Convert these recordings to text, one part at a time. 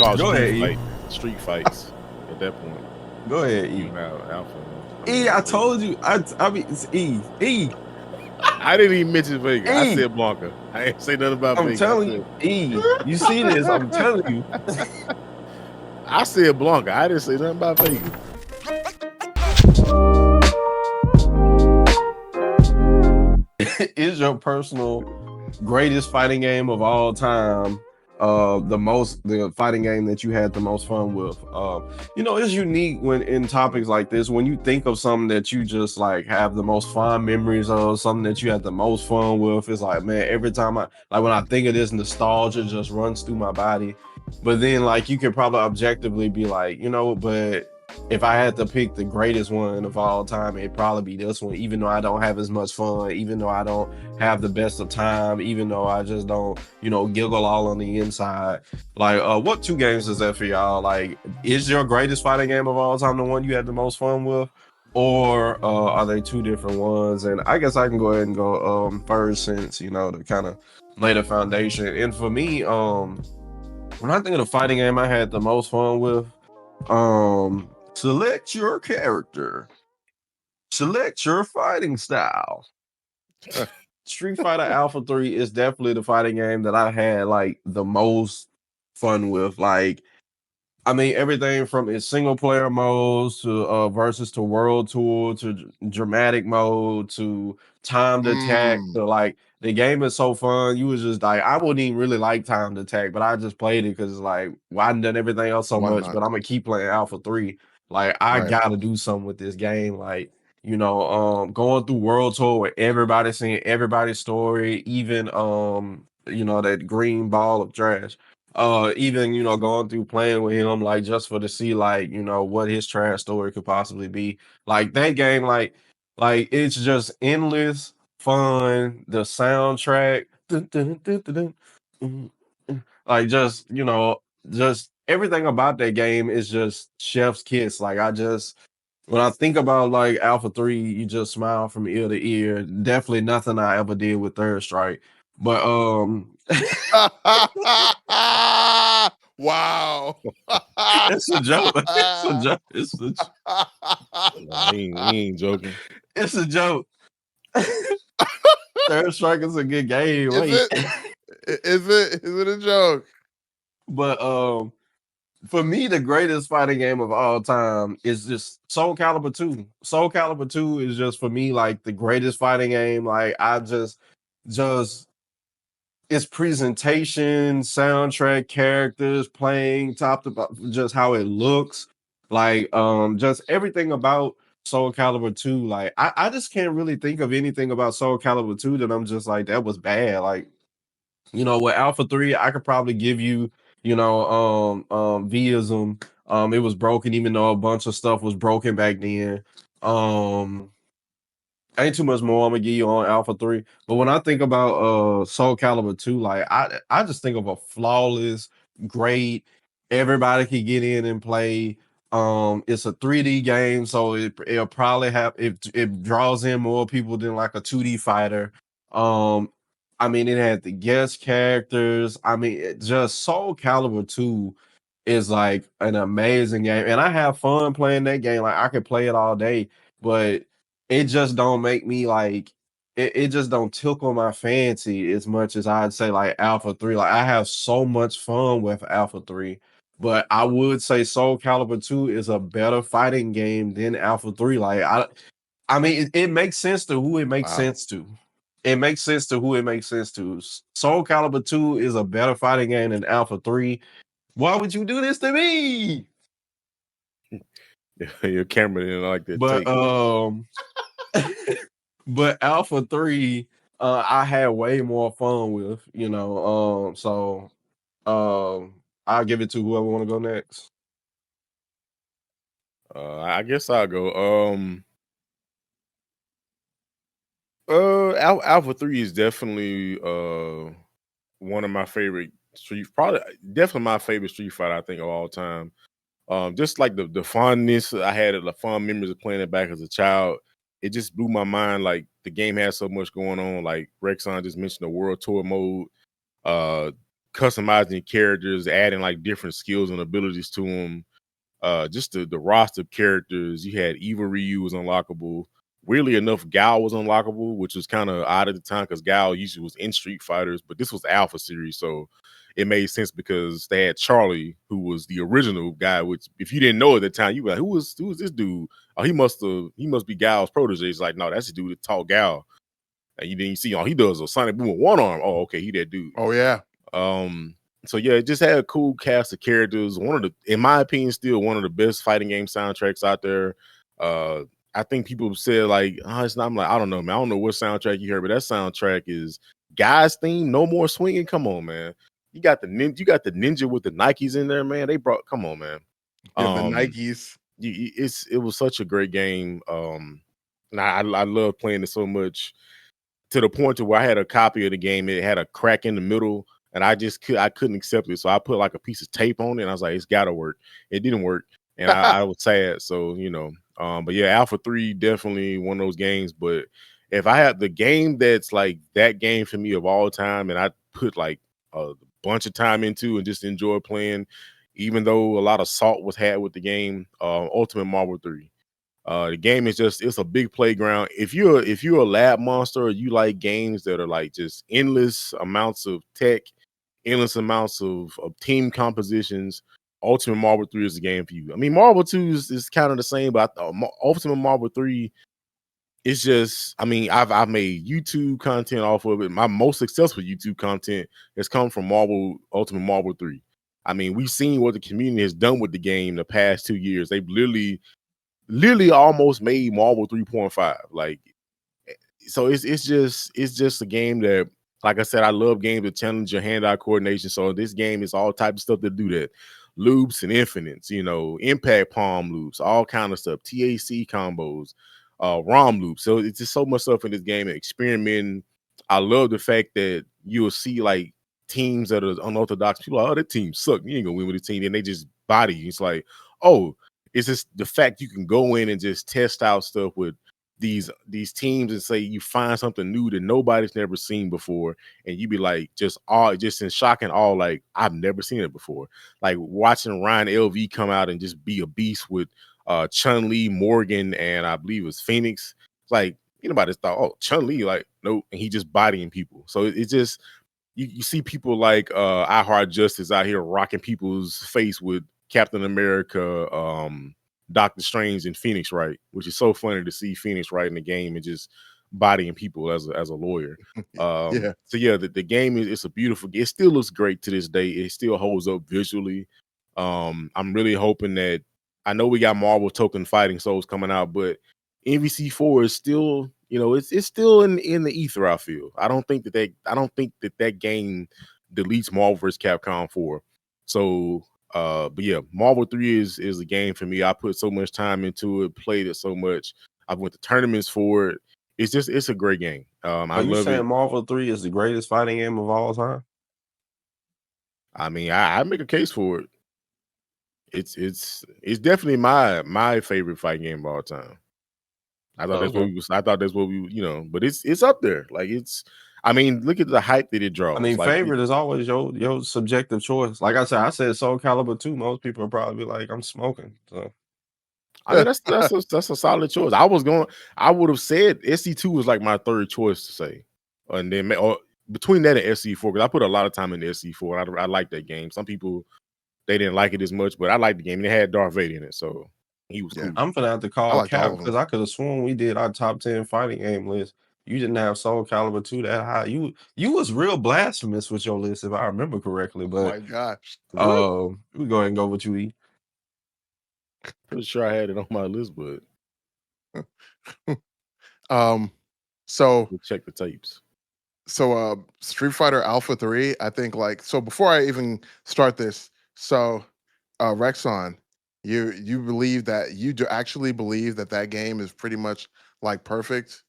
called Go ahead, E. street fights at that point. Go ahead, E. Even Alpha. E, I told you. I mean, it's E. I didn't even mention Vega. I E. said Blanca. I ain't say nothing about I'm Vega. telling you, E. You see this? I'm telling you. I said Blanca. I didn't say nothing about Vega. Is your personal greatest fighting game of all time the fighting game that you had the most fun with? It's unique when in topics like this, when you think of something that you just like have the most fond memories of, something that you had the most fun with. It's like, man, every time when I think of this, nostalgia just runs through my body. But then like you can probably objectively be like, but if I had to pick the greatest one of all time, it'd probably be this one, even though I don't have as much fun, even though I don't have the best of time, even though I just don't, giggle all on the inside. Like, what two games is that for y'all? Like, is your greatest fighting game of all time the one you had the most fun with? Or are they two different ones? And I guess I can go ahead and go first since, to kind of lay the foundation. And for me, when I think of the fighting game I had the most fun with, select your character. Select your fighting style. Street Fighter Alpha 3 is definitely the fighting game that I had like the most fun with. Like, I mean, everything from its single player modes to versus to world tour to dramatic mode to timed attack to like the game is so fun. You was just like, I wouldn't even really like timed attack, but I just played it because it's like, well, I done everything else so much, but I'm gonna keep playing Alpha 3. Like, I gotta do something with this game. Like, going through world tour with everybody seeing everybody's story, even that green ball of trash. Even going through playing with him, like just for to see like what his trash story could possibly be. Like that game, like it's just endless fun. The soundtrack, like just everything about that game is just chef's kiss. Like when I think about like Alpha 3, you just smile from ear to ear. Definitely nothing I ever did with Third Strike. But wow. It's a joke. It's a joke. It's a he ain't joking. It's a joke. Third Strike is a good game. Is it a joke? But for me, the greatest fighting game of all time is just Soul Calibur 2. Soul Calibur 2 is just for me like the greatest fighting game. Like I just its presentation, soundtrack, characters, playing, top to bottom, just how it looks, like just everything about Soul Calibur 2. Like I just can't really think of anything about Soul Calibur 2 that I'm just like that was bad. Like with Alpha 3, I could probably give you Vism. It was broken, even though a bunch of stuff was broken back then. Ain't too much more I'm gonna give you on Alpha 3. But when I think about Soul Calibur 2, like I just think of a flawless, great, everybody can get in and play. It's a 3D game, so it'll probably have it draws in more people than like a 2D fighter. I mean, it had the guest characters. I mean, just Soul Calibur 2 is like an amazing game, and I have fun playing that game. Like I could play it all day, but it just don't make me like it just don't tickle my fancy as much as I'd say like Alpha 3. Like I have so much fun with Alpha 3, but I would say Soul Calibur 2 is a better fighting game than Alpha 3. Like I mean it makes sense to who it makes sense to. It makes sense to who it makes sense to. Soul Calibur 2 is a better fighting game than Alpha 3. Why would you do this to me? Your camera didn't like that. But Alpha 3, I had way more fun with, so I'll give it to whoever want to go next. I guess I'll go. Alpha 3 is definitely one of my favorite definitely my favorite Street Fighter, I think, of all time. Just like the fondness I had, the fond memories of playing it back as a child. It just blew my mind. Like the game had so much going on. Like Rexon just mentioned the World Tour mode. customizing characters, adding like different skills and abilities to them. Just the roster of characters. You had Evil Ryu was unlockable. Weirdly enough, Gal was unlockable, which was kind of odd at the time because Gal usually was in Street Fighters, but this was Alpha series, so it made sense because they had Charlie, who was the original guy. Which, if you didn't know at the time, you were like, who was this dude? Oh, he must be Gal's protege. It's like, no, that's the dude that taught Gal. And you see all he does a Sonic Boom with one arm. Oh, okay, he that dude. Oh yeah. So yeah, it just had a cool cast of characters. One of the, in my opinion, still one of the best fighting game soundtracks out there. I think people said like, oh, it's not. I'm like, I don't know, man. I don't know what soundtrack you heard, but that soundtrack is Guy's theme. No more swinging. Come on, man. You got the ninja with the Nikes in there, man. They brought. Come on, man. Yeah, the Nikes. It was such a great game. And I love playing it so much, to the point to where I had a copy of the game. It had a crack in the middle, and I couldn't accept it. So I put like a piece of tape on it, and I was like, it's gotta work. It didn't work, and I was sad. So but yeah, Alpha 3 definitely one of those games. But if I have the game that's like that game for me of all time, and I put like a bunch of time into and just enjoy playing, even though a lot of salt was had with the game, Ultimate Marvel 3. The game is it's a big playground. If you're a lab monster, or you like games that are like just endless amounts of tech, endless amounts of team compositions, Ultimate Marvel 3 is the game for you. I mean, Marvel 2 is kind of the same, but Ultimate Marvel 3, it's just, I mean, I've made YouTube content off of it. My most successful YouTube content has come from Ultimate Marvel 3. I mean, we've seen what the community has done with the game the past 2 years. They've literally almost made Marvel 3.5. Like, so it's just a game that, like I said, I love games that challenge your hand-eye coordination. So this game is all type of stuff that do that. Loops and infinites, impact palm loops, all kind of stuff, TAC combos, ROM loops. So it's just so much stuff in this game and experimenting. I love the fact that you'll see like teams that are unorthodox. People are like, oh, that team suck. You ain't gonna win with the team. And they just body you. It's like, oh, it's just the fact you can go in and just test out stuff with these teams and say you find something new that nobody's never seen before, and you be like just in shock and awe, like I've never seen it before. Like watching Ryan LV come out and just be a beast with Chun-Li, Morgan, and I believe it was Phoenix. It's like anybody thought, oh, Chun-Li, like nope, and he just bodying people. So it's just you see people like I Heart Justice out here rocking people's face with Captain America, Doctor Strange, and Phoenix Wright, which is so funny to see Phoenix Wright in the game and just bodying people as a lawyer. Yeah. So yeah, the game it's a beautiful. It still looks great to this day. It still holds up visually. I'm really hoping that, I know we got Marvel Token Fighting Souls coming out, but MVC4 is still, it's still in the ether. I feel. I don't think that game deletes Marvel vs. Capcom 4. So but yeah, Marvel 3 is a game for me. I put so much time into it, played it so much. I went to tournaments for it. It's a great game. I Are you love saying it. Marvel 3 is the greatest fighting game of all time? I mean, I make a case for it. It's definitely my favorite fighting game of all time. I thought that's what we but it's up there. Like I mean, look at the hype that it draws. I mean, Like favorite is always your subjective choice. Like I said Soul Calibur 2. Most people will probably be like, I'm smoking. So I mean, that's a solid choice. I would have said SC2 was like my third choice to say, and then between that and SC4, because I put a lot of time into SC4. I like that game. Some people they didn't like it as much, but I liked the game. And it had Darth Vader in it, so he was cool. I'm gonna have to I call liked all Cap of them. because I could have sworn we did our top 10 fighting game list. You didn't have Soul Calibur 2 that high. You was real blasphemous with your list, if I remember correctly. Oh But my gosh. we go ahead and go with you, E. Pretty sure I had it on my list, but So we'll check the tapes. Street Fighter Alpha 3, I think before I even start this, Rexon, you believe that actually believe that game is pretty much like perfect,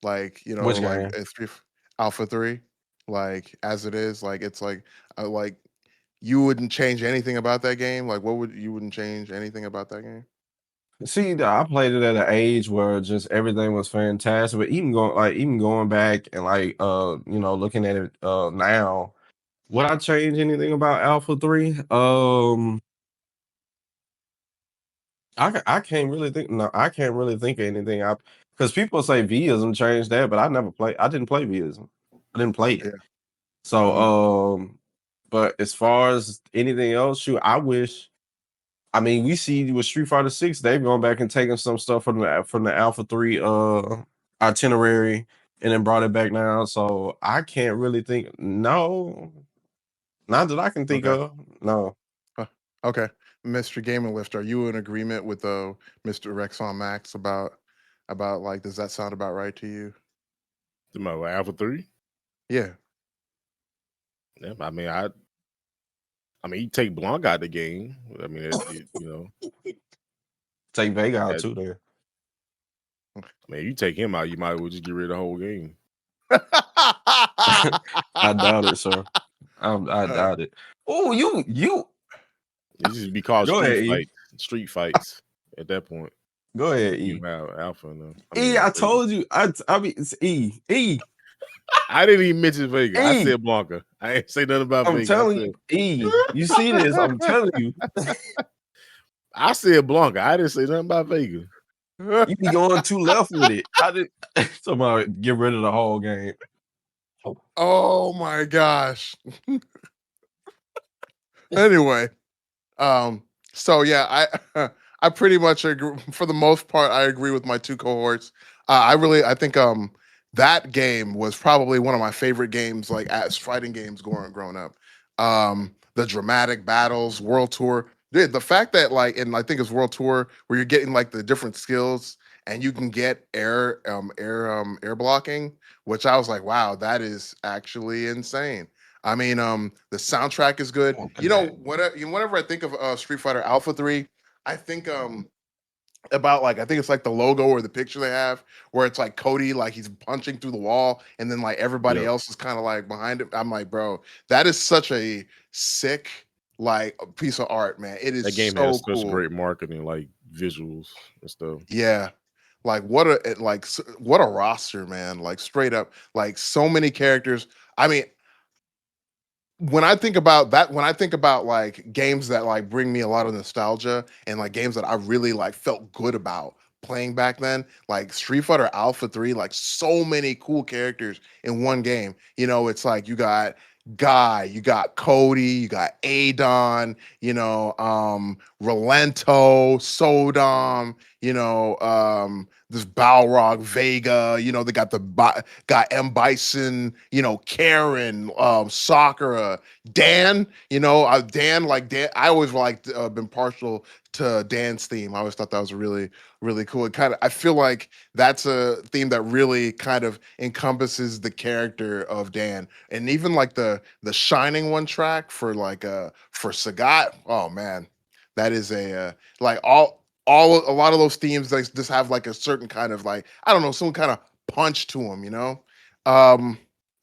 like Which like game? Alpha 3, like as it is, like it's like you wouldn't change anything about that game. Like you wouldn't change anything about that game? See, I played it at an age where just everything was fantastic. But even going back and looking at it now, Would I change anything about Alpha 3? I can't really think. No, I can't really think of anything. Because people say Vism changed that, but I didn't play Vism. I didn't play it. Yeah. So but as far as anything else, shoot, I wish. I mean, we see with Street Fighter 6, they've gone back and taken some stuff from the Alpha 3 itinerary and then brought it back now. So I can't really think. No, not that I can think Okay. of. No. Okay. Mr. Gaming Lift, are you in agreement with Mr. Rexonmax about like, does that sound about right to you? My Alpha 3? Yeah. Yeah, I mean, you take Blanc out the game. I mean, Take Vega out too there. I mean, you take him out, you might as well just get rid of the whole game. I doubt it, sir. I doubt it. Oh, you. It just be called Go ahead, street fights at that point. Go ahead, E. You have Alpha in them. I told you. I mean, it's E. I didn't even mention Vega. I E. said Blanca. I ain't say nothing about I'm Vega. telling you, E. You see this? I'm telling you. I said Blanca. I didn't say nothing about Vega. You be going too left with it. I did. Somebody get rid of the whole game. Oh my gosh. Anyway, so yeah, I pretty much agree. For the most part, I agree with my two cohorts. I think that game was probably one of my favorite games, like as fighting games growing up. The dramatic battles, World Tour. Dude, the fact that like, and I think it's World Tour where you're getting like the different skills and you can get air blocking, which I was like, wow, that is actually insane. I mean, the soundtrack is good. You know, whenever I think of Street Fighter Alpha 3, I think about like I think it's like the logo or the picture they have where it's like Cody like he's punching through the wall and then like everybody Yep. else is kind of like behind him. I'm like, bro, that is such a sick like piece of art, man. It is That game so has such cool. great marketing, like visuals and stuff. Yeah. Like what a roster, man. Like straight up, like so many characters. I mean, when I think about that, when I think about like games that like bring me a lot of nostalgia and like games that I really like felt good about playing back then, like Street Fighter Alpha 3, like so many cool characters in one game. You know, it's like you got Guy, you got Cody, you got Adon, Relento, Sodom, this Balrog, Vega, they got got M Bison, Karen, Sakura, Dan, Dan, I always liked been partial to Dan's theme. I always thought that was really, really cool. I feel like that's a theme that really kind of encompasses the character of Dan. And even like the Shining One track for for Sagat, oh man, that is like a lot of those themes like just have like a certain kind of like I don't know some kind of punch to them.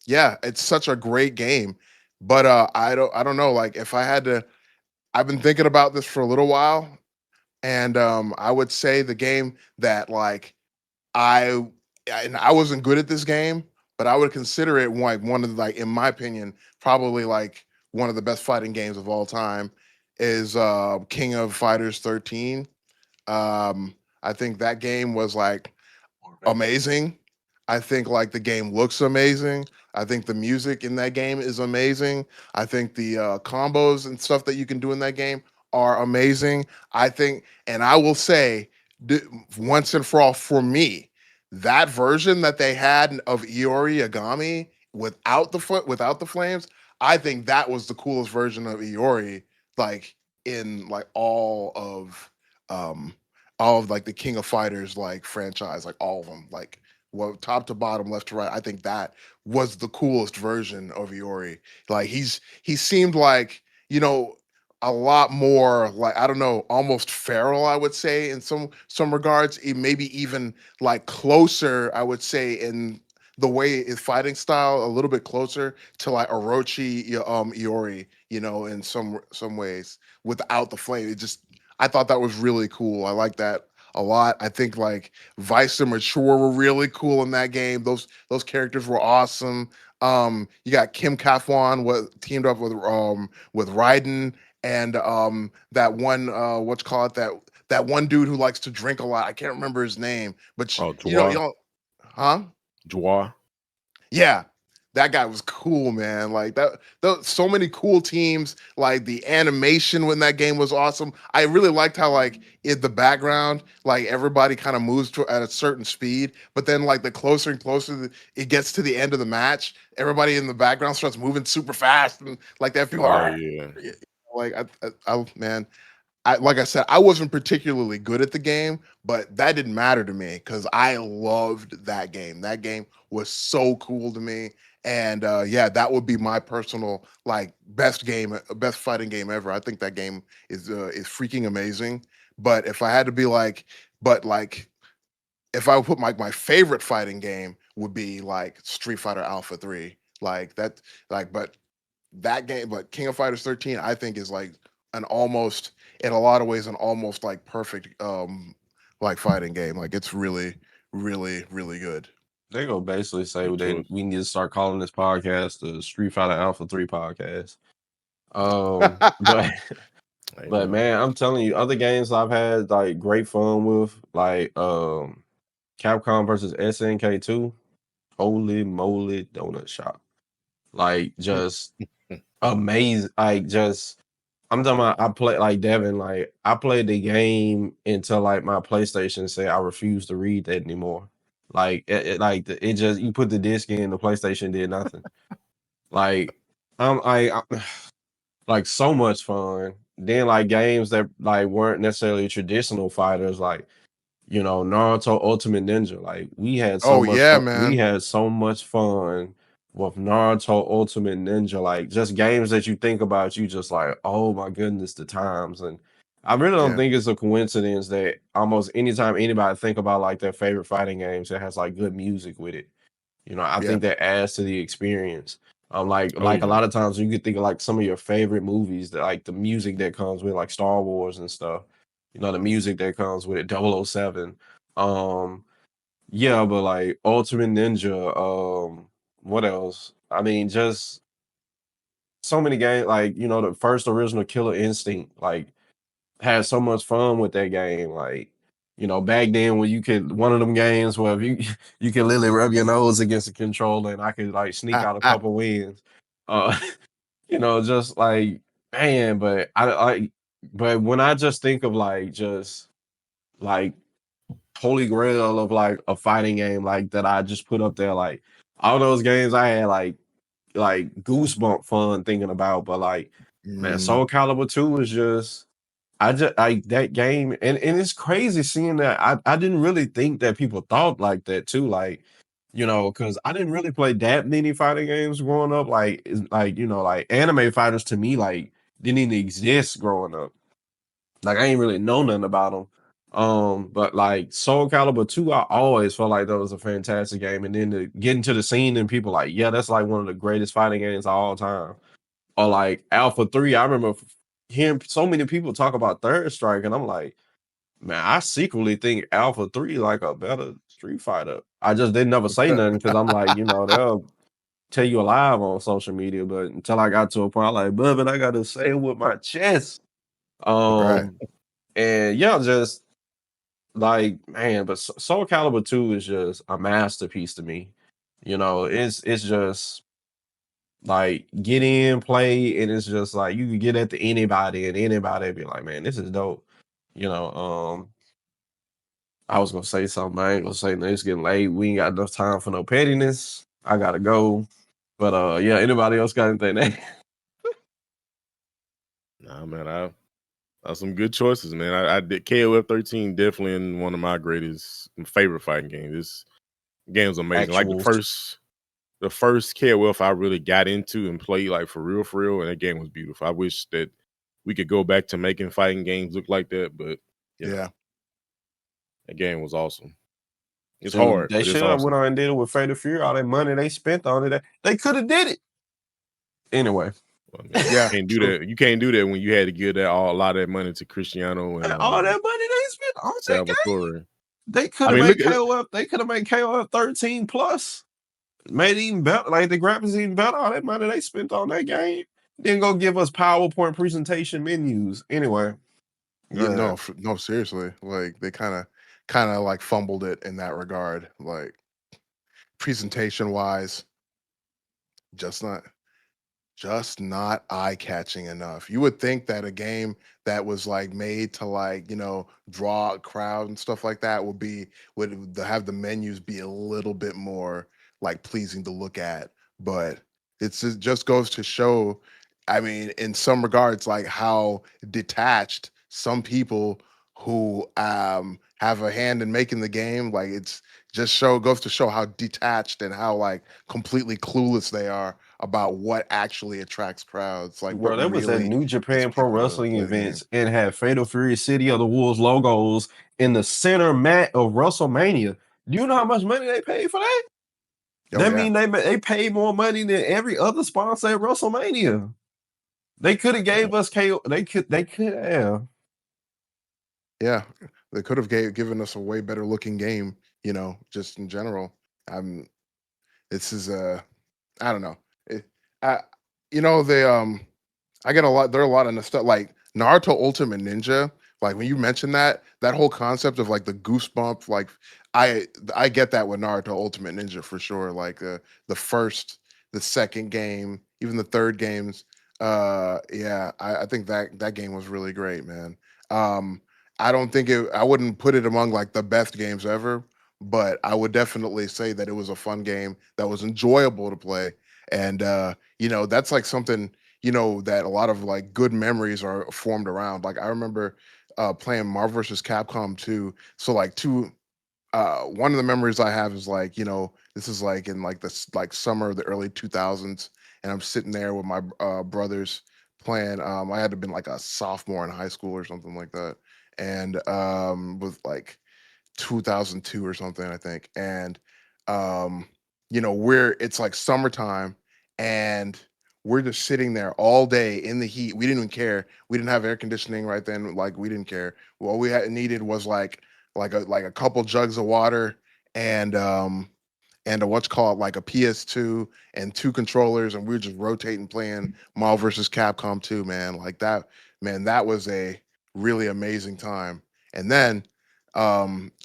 Yeah, it's such a great game, but I don't know, like if I had to, I've been thinking about this for a little while, and I would say the game that like I and I wasn't good at this game, but I would consider it like one of the, like in my opinion, probably like one of the best fighting games of all time is King of Fighters 13. I think that game was like amazing. I think like the game looks amazing. I think the music in that game is amazing. I think the combos and stuff that you can do in that game are amazing. I think, and I will say, once and for all, for me, that version that they had of Iori Agami without the flames, I think that was the coolest version of Iori, like in like um all of like the King of Fighters like franchise, like all of them, like well, top to bottom, left to right. I think that was the coolest version of Iori. Like he seemed like a lot more like I don't know, almost feral. I would say in some regards, maybe even like closer. I would say in the way his fighting style, a little bit closer to like Orochi Iori. In some ways without the flame. It just I thought that was really cool. I like that a lot. I think like Vice and Mature were really cool in that game. Those characters were awesome. You got Kim Kafwan teamed up with Raiden and that one what's called that one dude who likes to drink a lot. I can't remember his name, but Oh, you know, huh? Joie. Yeah, that guy was cool, man. Like so many cool teams. Like the animation when that game was awesome. I really liked how like in the background, like everybody kind of moves at a certain speed, but then like the closer and closer it gets to the end of the match, everybody in the background starts moving super fast and like that. People Oh are yeah. like, man, like I said, I wasn't particularly good at the game, but that didn't matter to me because I loved that game. That game was so cool to me. And yeah, that would be my personal like best fighting game ever. I think that game is freaking amazing. But if I had to be like, but like if I would put my favorite fighting game would be like Street Fighter Alpha 3. Like that, like, but that game, but King of Fighters 13, I think is like an almost, in a lot of ways, an almost like perfect like fighting game. Like it's really, really, really good. They gonna basically say Good choice. we need to start calling this podcast the Street Fighter Alpha 3 podcast. But Hey, but man, I'm telling you, other games I've had like great fun with, like Capcom versus SNK2. Holy moly, donut shop! Like just amazing. Like just I'm talking about. I play like Devin. Like I played the game until like my PlayStation said I refuse to read that anymore. Like it just you put the disc in, the PlayStation did nothing. Like I'm like so much fun. Then like games that like weren't necessarily traditional fighters, like Naruto Ultimate Ninja. Like we had so Oh much yeah, fun. We man. had so much fun with Naruto Ultimate Ninja. Like just games that you think about, you just like, oh my goodness, the times. And I really don't Yeah, think it's a coincidence that almost anytime anybody think about like their favorite fighting games, it has like good music with it. I yeah. think that adds to the experience. Oh Like a yeah. lot of times you could think of like some of your favorite movies that like the music that comes with like Star Wars and stuff. The music that comes with it, 007. Yeah, but like Ultimate Ninja, what else? I mean, just so many games, like, the first original Killer Instinct, like had so much fun with that game. Like, back then when you could one of them games where if you you can literally rub your nose against the controller and I could like sneak out a couple wins. Uh, just like man, but but when I just think of like just like holy grail of like a fighting game like that I just put up there, like all those games I had like goosebump fun thinking about, but like man, Mm, Soul Calibur 2 is just I just like that game, and it's crazy seeing that I didn't really think that people thought like that too, like because I didn't really play that many fighting games growing up, like like like anime fighters to me like didn't even exist growing up, like I ain't really know nothing about them. But like Soul Calibur 2, I always felt like that was a fantastic game, and then to get into the scene and people like, yeah, that's like one of the greatest fighting games of all time. Or like Alpha 3, I remember hearing so many people talk about Third Strike, and I'm like, man, I secretly think Alpha 3 like a better Street Fighter. I just didn't never say nothing because I'm like, they'll tell you alive on social media, but until I got to a point, I'm like, but I gotta say it with my chest. right. Um, and yeah, just like man, but Soul Calibur 2 is just a masterpiece to me. It's just like get in, play, and it's just like you can get at to anybody and anybody be like, man, this is dope. You know, I was gonna say something, I ain't gonna say no, it's getting late. We ain't got enough time for no pettiness. I gotta go. But yeah, anybody else got anything there? Nah, man, that's some good choices, man. I did KOF 13 definitely in one of my greatest favorite fighting games. This game's amazing. Like Actuals. the first KOF I really got into and played like for real, and that game was beautiful. I wish that we could go back to making fighting games look like that, but Yeah. that game was awesome. It's Dude, hard, they but it's should have went awesome. on and did it with Fate of Fury. All that money they spent on it, they could have did it. Anyway. I mean, you Yeah. can't do True. that. You can't do that when you had to give that a lot of that money to Cristiano and All that money they spent on that game. Salvatore. They could I have mean, made look at KOF. They could have made KOF 13 plus. Made it even better. Like the graphics even better. All that money they spent on that game. Then go give us PowerPoint presentation menus. Anyway. No, seriously. Like they kind of like fumbled it in that regard. Like presentation wise, just not eye-catching enough. You would think that a game that was like made to like, draw a crowd and stuff like that would have the menus be a little bit more like pleasing to look at, but it just goes to show, I mean, in some regards, like how detached some people who have a hand in making the game, like it's just goes to show how detached and how like completely clueless they are about what actually attracts crowds, like Bro, what that was at really New gets Japan Pro people to Wrestling play the game. events and had Fatal Fury City of the Wolves logos in the center mat of WrestleMania. Do you know how much money they paid for that? Oh That yeah, mean they paid more money than every other sponsor at WrestleMania. They could have gave us KO. They could have. yeah. They could have given us a way better looking game, just in general. I'm. This is I don't know. I, they I get a lot. There are a lot of stuff like Naruto Ultimate Ninja. Like when you mention that whole concept of like the goosebump, like I get that with Naruto Ultimate Ninja for sure. Like the first, the second game, even the third games. Yeah, I think that game was really great, man. Um, I don't think I wouldn't put it among like the best games ever, but I would definitely say that it was a fun game that was enjoyable to play, and that's like something that a lot of like good memories are formed around. Like I remember playing Marvel vs. Capcom 2. So like one of the memories I have is like, this is like in like this like summer of the early 2000s, and I'm sitting there with my brothers playing. I had to been like a sophomore in high school or something like that, and with like 2002 or something, I think. And it's like summertime, and we're just sitting there all day in the heat. We didn't even care. We didn't have air conditioning right then. Like we didn't care. What we had needed was like a couple jugs of water and what's called like a PS2 and two controllers, and we were just rotating playing Marvel versus Capcom 2, man. Like that, man, that was a really amazing time. And then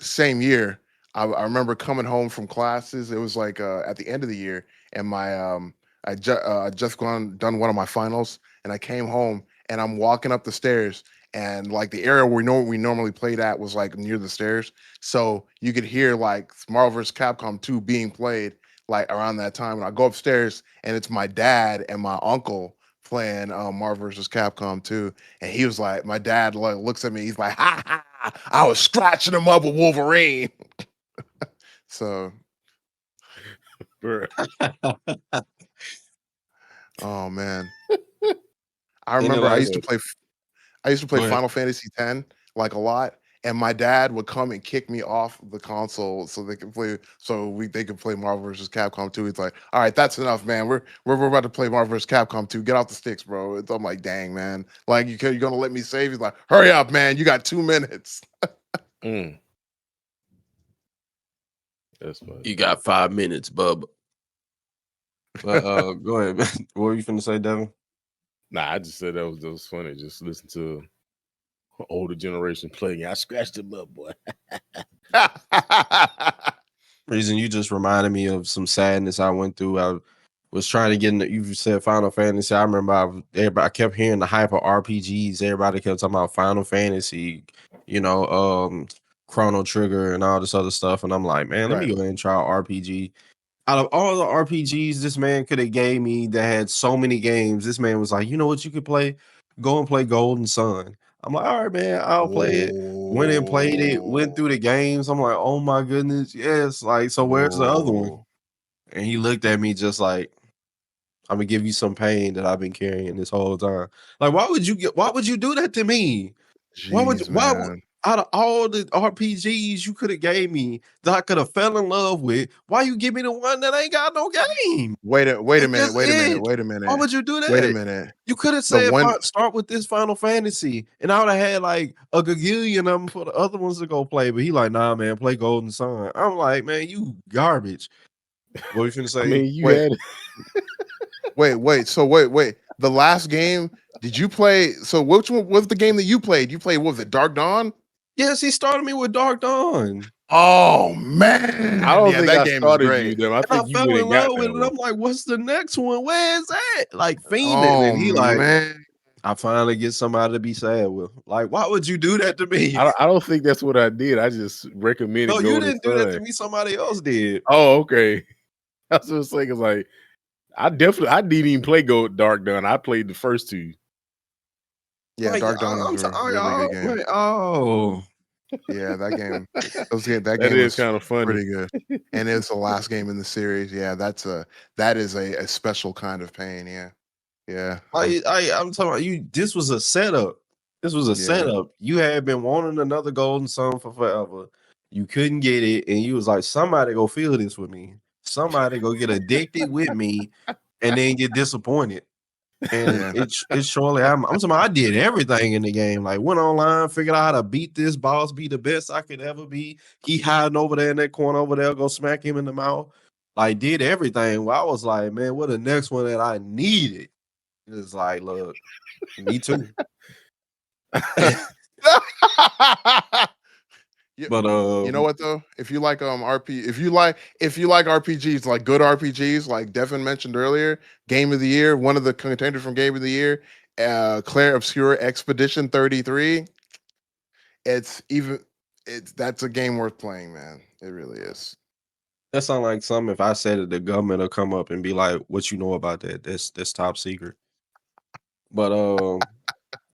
same year, I remember coming home from classes. It was like at the end of the year, and I just done one of my finals, and I came home and I'm walking up the stairs, and like the area we normally played at was like near the stairs, so you could hear like Marvel vs. Capcom 2 being played like around that time. And I go upstairs, and it's my dad and my uncle playing Marvel vs. Capcom 2, and he was like, my dad like looks at me, he's like, ha ha, I was scratching him up with Wolverine. So, Bruh. oh man, I Any remember last I used to play Go ahead. Final Fantasy X like a lot, and my dad would come and kick me off the console so they could play Marvel vs. Capcom 2. He's like, "All right, that's enough, man. We're about to play Marvel vs. Capcom 2. Get off the sticks, bro." I'm like, "Dang, man. Like you're gonna let me save?" He's like, "Hurry up, man. You got 2 minutes." Mm. That's funny. You got 5 minutes, bub. Go ahead, man. What were you finna say, Devin? Nah, I just said that was funny. Just listen to older generation playing. I scratched him up, boy. Reason you just reminded me of some sadness I went through. I was trying to get into, you said Final Fantasy. I remember I kept hearing the hype of RPGs. Everybody kept talking about Final Fantasy, Chrono Trigger and all this other stuff. And I'm like, man, let me Right. go ahead and try RPG. Out of all the RPGs this man could have gave me that had so many games, this man was like, you know what you could play? Go and play Golden Sun. I'm like, all right, man, I'll play it. Went and played it, went through the games. I'm like, oh my goodness, yes. Like, so where's the other one? Oh, And he looked at me just like, I'm gonna give you some pain that I've been carrying this whole time. Like, why would you do that to me? jeez, Why would man. out of all the RPGs you could have gave me that I could have fell in love with, why you give me the one that ain't got no game? Wait a That's minute. just Wait a minute. it. Wait a Why minute. would you do Wait a that? minute. You could have The said, one. Start with this Final Fantasy, and I would have had like a gagillion of them for the other ones to go play. But he like, nah, man, play Golden Sun. I'm like, man, you garbage. What were you finna say? I mean, you Wait. had Wait. So wait. The last game, did you play? So which one was the game that you played? You played, what was it, Dark Dawn? Yes, he started me with Dark Dawn. Oh man. I don't Yeah, think that I game is started you great. them. I And I think you fell went in and got love with that it. one. I'm like, what's the next one? Where is that? Like fiending. Oh And he like, man. I finally get somebody to be sad with. Like, why would you do that to me? I don't think that's what I did. I just recommended No, you Golden didn't do that to Sun. me. Somebody else did. Oh, okay. I was just saying, like, I didn't even play Dark Dawn. I played the first two. Yeah, Like, Dark Dawn is a really good game. Like, oh, Yeah, that game. That That game is was kind of funny. pretty good. And it's the last game in the series. Yeah, that is a special kind of pain. Yeah. Yeah. I'm talking about you. This was a setup. This was a setup. You had been wanting another Golden Sun for forever. You couldn't get it, and you was like, somebody go feel this with me. Somebody go get addicted with me, and then get disappointed. And it's surely I'm talking about, I did everything in the game. Like went online, figured out how to beat this boss, be the best I could ever be. He hiding over there in that corner over there, go smack him in the mouth. Like did everything. Well, I was like, man, what the next one that I needed? It's like, look, me too. But you know what though? If you like if you like RPGs, like good RPGs, like Devin mentioned earlier, Game of the Year, one of the contenders from Game of the Year, Claire Obscura Expedition 33. That's a game worth playing, man. It really is. that sounds like something if I said it, the government will come up and be like, what you know about that? That's top secret. But